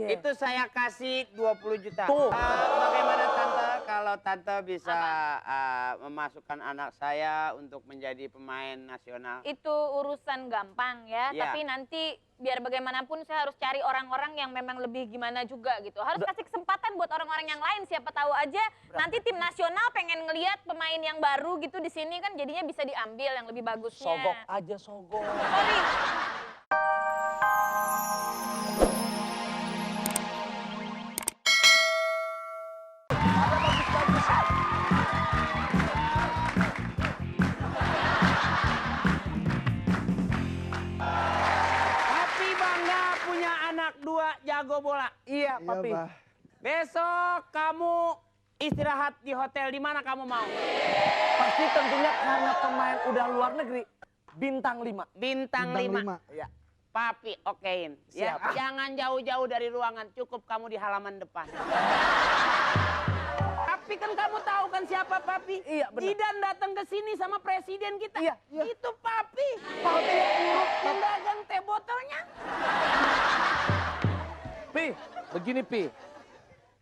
Itu saya kasih 20 juta. Tuh. Bagaimana Tante kalau Tante bisa memasukkan anak saya untuk menjadi pemain nasional? Itu urusan gampang ya, Iya. tapi nanti biar bagaimanapun saya harus cari orang-orang yang memang lebih gimana juga gitu. Harus kasih kesempatan buat orang-orang yang lain, siapa tahu aja nanti tim nasional pengen ngelihat pemain yang baru gitu di sini kan jadinya bisa diambil yang lebih bagusnya. Sogok aja sogok. Sorry. Papi bangga punya anak 2 jago bola. Iya, Papi. Pak. Besok kamu istirahat di hotel di mana kamu mau? Pasti tentunya karena pemain udah luar negeri. Bintang 5. Bintang 5. Iya. Papi okein. Ya, Siap. jangan jauh-jauh dari ruangan, cukup kamu di halaman depan. Papi kan kamu tahu kan siapa Papi? Iya, benar. Zidane datang ke sini sama presiden kita. Iya, iya. Itu Papi. Papi Yang dagang teh botolnya. Pi, begini Pi.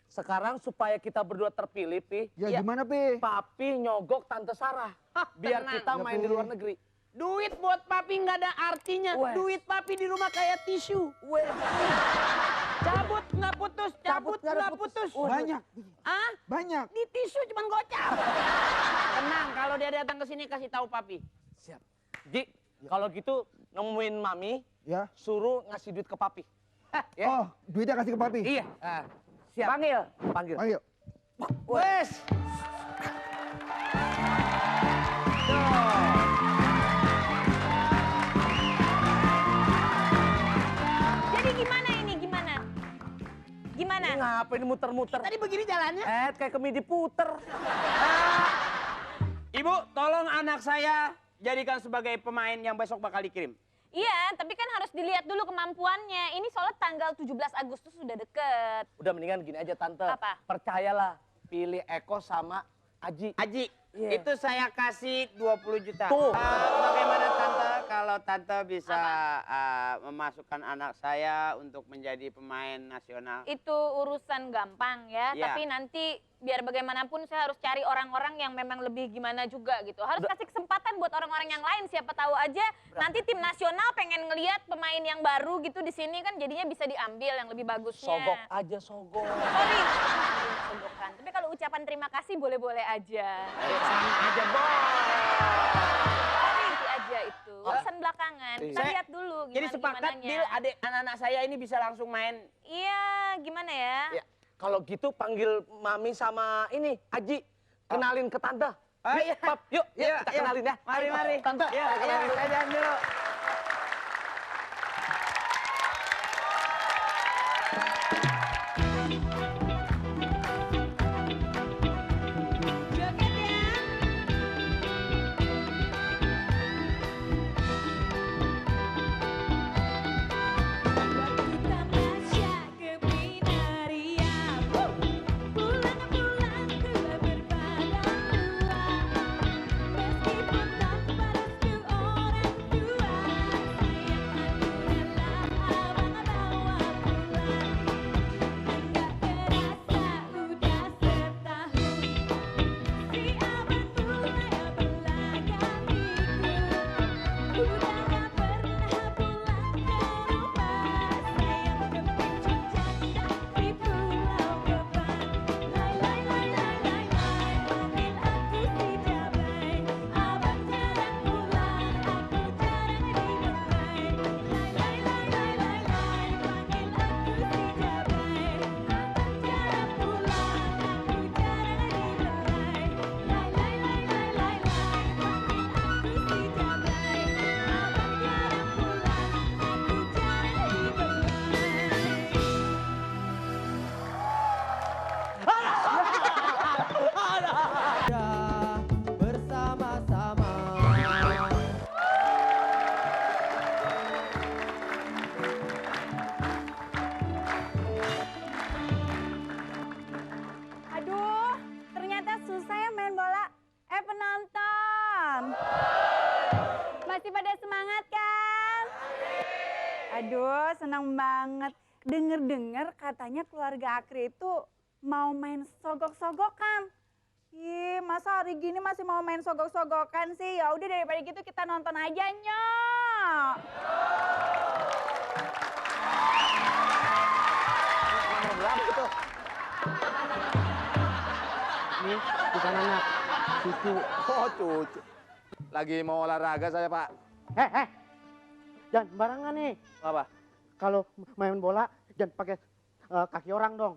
Sekarang supaya kita berdua terpilih Pi. Ya gimana, Pi? Papi nyogok Tante Sarah. Biar tenang. kita main di luar negeri. Duit buat Papi nggak ada artinya. Wes. Duit Papi di rumah kayak tisu. Cabut nggak putus, cabut nggak putus. Banyak. Ah? Banyak. Di tisu cuman gocap. Tenang, kalau dia datang ke sini kasih tahu Papi. Siap. Ji, kalau gitu nemuin Mami, Ya. suruh ngasih duit ke Papi. Ya? Oh, duitnya kasih ke Papi. Iya. Siap. Panggil. Panggil. Ayo. Wes. Jadi gimana ini? Gimana? Gimana? Ini ngapain muter-muter? Tadi begini jalannya. Kayak kemidi puter. Ibu, tolong anak saya jadikan sebagai pemain yang besok bakal dikirim. Iya, tapi kan harus dilihat dulu kemampuannya. Ini soalnya tanggal 17 Agustus sudah deket. Udah mendingan gini aja Tante. Apa? Percayalah, pilih Eko sama Aji. Aji, Iya. itu saya kasih 20 juta. Tuh. Bagaimana Tante kalau Tante bisa memasukkan anak saya untuk menjadi pemain nasional? Itu urusan gampang ya, Iya. tapi nanti biar bagaimanapun saya harus cari orang-orang yang memang lebih gimana juga gitu. Harus kasih kesempatan buat orang-orang yang lain, siapa tahu aja nanti tim nasional pengen ngelihat pemain yang baru gitu di sini kan jadinya bisa diambil yang lebih bagusnya. Sogok aja sogok. Sorry. Sogokan. Tapi kalau ucapan terima kasih boleh-boleh aja. Sama aja, Bos. Sorry aja itu. Urusan belakangan. Kita Saya- lihat dulu gimana Jadi sepakat deal adik anak-anak saya ini bisa langsung main. Iya, gimana ya? Ya, kalau gitu panggil Mami sama ini Aji. Kenalin ke Tante. Oh, Yuk, iya. Pap, yuk, Iya, kita iya. kenalin ya. Mari, Ayo, mari. Tante. Iya, iya, saya jalan dulu. Aduh, senang banget. Dengar-dengar katanya keluarga Akri itu mau main sogok-sogokan. Ih, masa hari gini masih mau main sogok-sogokan sih? Ya udah daripada gitu kita nonton aja, Nyok. Nomor berapa itu? Ini bukan anak, cucu. Oh cucu. Lagi mau olahraga saya Pak. Jangan sembarangan nih. Apa? Kalau main bola jangan pakai kaki orang dong.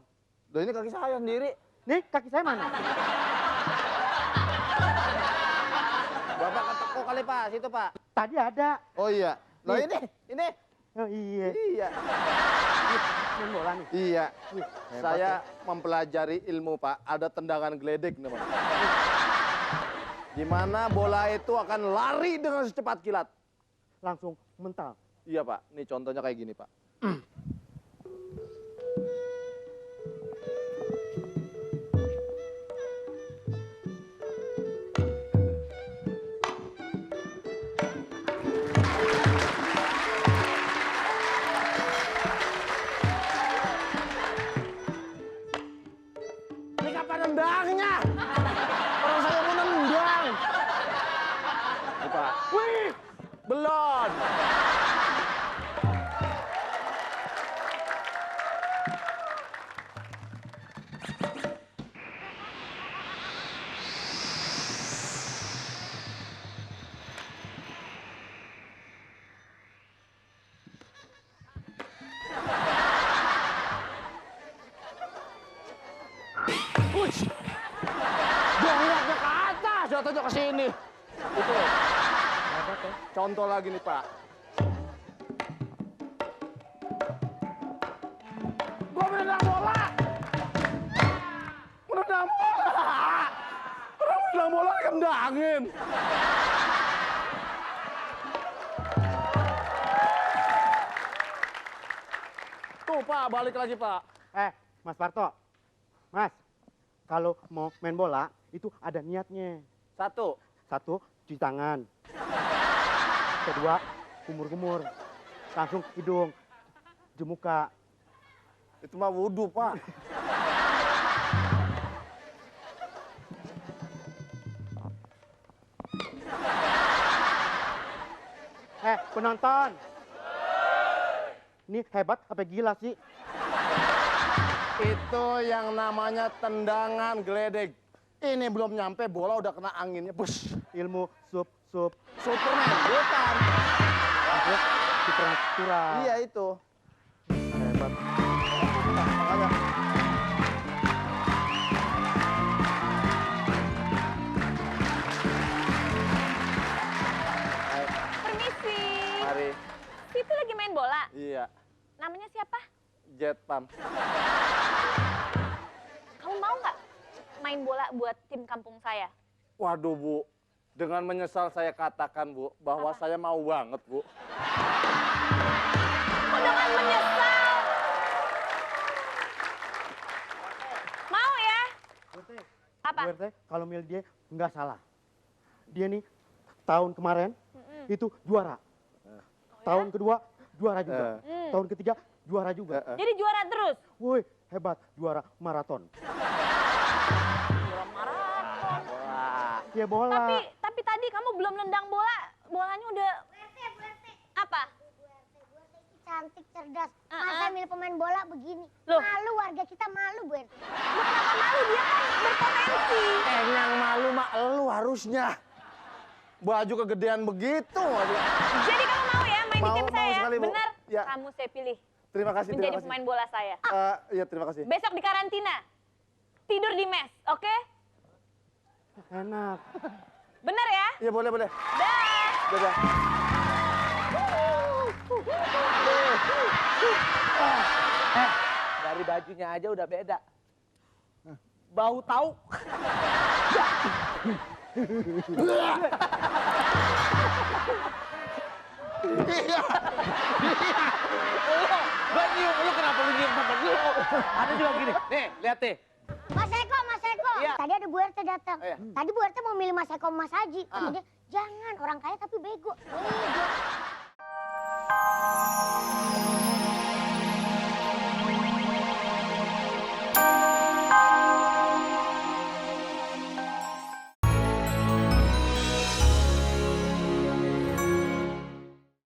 Loh ini kaki saya sendiri. Nih kaki saya mana? Bapak keteko kali Pak, situ Pak. Tadi ada. Oh iya. Loh Nih. ini. Oh iya. Iya. Main bola nih. Iya. Wih, Saya mempelajari ilmu Pak, ada tendangan geledek namanya. Di mana bola itu akan lari dengan secepat kilat. langsung mental. Iya Pak, nih contohnya kayak gini Pak. Ini kapan nendangnya? Orang saya mau nendang. Nih Pak. Wih, belon. Push. Jongkoknya ke atas, jatuhnya ke sini. Itu. Contoh lagi nih Pak. Gua menendang bola. Menendang bola. Orang menendang bola kendangin. Tuh Pak, balik lagi Pak. Mas Parto. Mas, kalau mau main bola itu ada niatnya. Satu. Satu, cuci tangan. Kedua, kumur-kumur. Langsung hidung, di muka. Itu mah wudhu Pak. Penonton. Ini hebat apa gila sih? Itu yang namanya tendangan geledek. Ini belum nyampe bola udah kena anginnya. Bus. Ilmu sup. Superman, bukan. Supernatural. Iya itu. Hebat. Makanya. Permisi. Mari. Situ lagi main bola. Iya. Namanya siapa? Jet pump. Kamu mau nggak main bola buat tim kampung saya? Waduh Bu. Dengan menyesal saya katakan Bu. Bahwa saya mau banget Bu. Kok dengan menyesal? Mau ya? Apa? Bu RT, kalau milih dia nggak salah. Dia nih tahun kemarin itu juara. Tahun kedua juara juga. Tahun ketiga juara juga. Jadi juara terus? Woi, hebat, juara maraton. Juara maraton. Wah. Ya bola. Tapi tadi kamu belum nendang bola, bolanya udah... Apa? Cantik, cerdas. Masa milih pemain bola begini? Loh. Malu, warga kita malu, Bu RT. Lu kenapa malu? Dia kan berpotensi. Yang malu mah elu harusnya. Baju kegedean begitu. Aduh. Jadi kamu mau ya main di Mau, tim mau saya? sekali, Bu. Benar? Ya. Kamu saya pilih Terima kasih, menjadi terima kasih. pemain bola saya. Iya, terima kasih. Besok di karantina. Tidur di mes, oke? Enak. Bener ya? Iya, boleh, boleh. Dah. Dadah. Dari bajunya aja udah beda. Bau tahu. Gue nyium, lu kenapa lu nyium sama gue? Ada juga gini, nih lihat deh. Mas Eko, Mas Eko. Iya. Tadi ada Bu RT datang. Iya. Tadi Bu RT mau milih Mas Eko sama Mas Haji. Kata dia, jangan, orang kaya tapi bego. Nih, dia